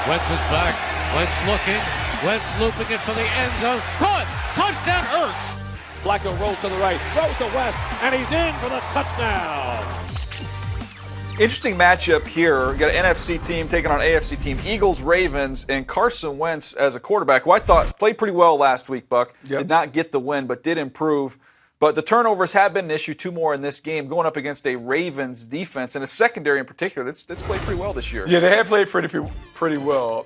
Wentz is back. Wentz looking. Wentz looping it for the end zone. Caught! Touchdown, Hurts! Flacco rolls to the right, throws to West, and he's in for the touchdown. Interesting matchup here. You got an NFC team taking on an AFC team. Eagles, Ravens, and Carson Wentz as a quarterback, who I thought played pretty well last week, Buck. Yep. Did not get the win, but did improve. But the turnovers have been an issue, 2 more in this game, going up against a Ravens defense, and a secondary in particular that's played pretty well this year. Yeah, they have played pretty well.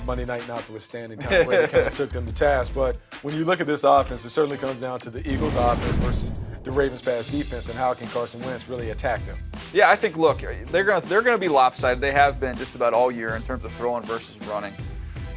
Monday night notwithstanding, Tom Brady kind of took them to task. But when you look at this offense, it certainly comes down to the Eagles' offense versus the Ravens' pass defense, and how can Carson Wentz really attack them? Yeah, I think, look, they're gonna be lopsided. They have been just about all year in terms of throwing versus running.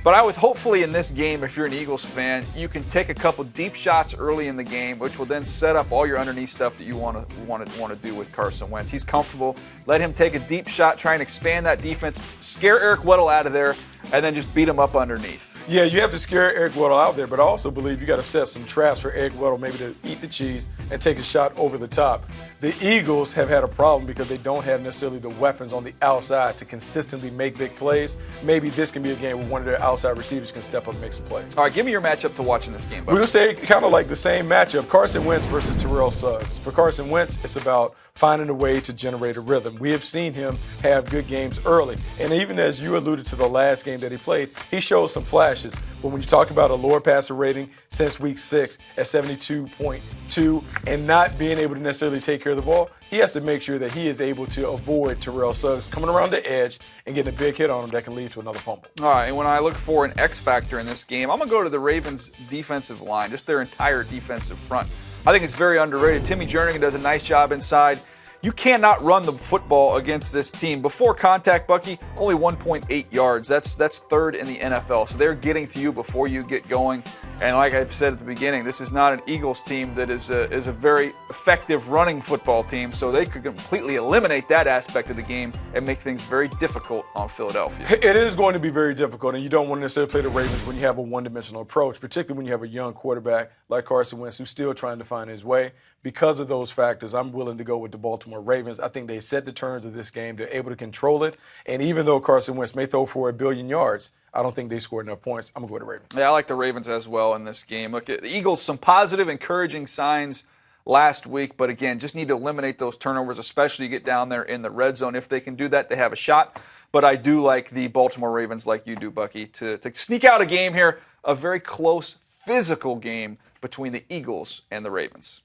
But I would hopefully in this game, if you're an Eagles fan, you can take a couple deep shots early in the game, which will then set up all your underneath stuff that you want to do with Carson Wentz. He's comfortable. Let him take a deep shot, try and expand that defense, scare Eric Weddle out of there, and then just beat him up underneath. Yeah, you have to scare Eric Weddle out there, but I also believe you got to set some traps for Eric Weddle maybe to eat the cheese and take a shot over the top. The Eagles have had a problem because they don't have necessarily the weapons on the outside to consistently make big plays. Maybe this can be a game where one of their outside receivers can step up and make some plays. All right, give me your matchup to watch in this game, Buck. We're going to say kind of like the same matchup, Carson Wentz versus Terrell Suggs. For Carson Wentz, it's about finding a way to generate a rhythm. We have seen him have good games early. And even as you alluded to the last game that he played, he showed some flashes. But when you talk about a lower passer rating since week 6 at 72.2 and not being able to necessarily take care of the ball, he has to make sure that he is able to avoid Terrell Suggs coming around the edge and getting a big hit on him that can lead to another fumble. All right, and when I look for an X factor in this game, I'm going to go to the Ravens' defensive line, just their entire defensive front. I think it's very underrated. Timmy Jernigan does a nice job inside. You cannot run the football against this team. Before contact, Bucky, only 1.8 yards. That's third in the NFL. So they're getting to you before you get going. And like I've said at the beginning, this is not an Eagles team that is a very effective running football team. So they could completely eliminate that aspect of the game and make things very difficult on Philadelphia. It is going to be very difficult, and you don't want to necessarily play the Ravens when you have a one-dimensional approach, particularly when you have a young quarterback like Carson Wentz who's still trying to find his way. Because of those factors, I'm willing to go with the Baltimore Ravens. I think they set the terms of this game. They're able to control it. And even though Carson Wentz may throw for 1 billion yards, I don't think they scored enough points. I'm going to go with the Ravens. Yeah, I like the Ravens as well in this game. Look, the Eagles, some positive, encouraging signs last week. But again, just need to eliminate those turnovers, especially get down there in the red zone. If they can do that, they have a shot. But I do like the Baltimore Ravens, like you do, Bucky, to sneak out a game here, a very close, physical game between the Eagles and the Ravens.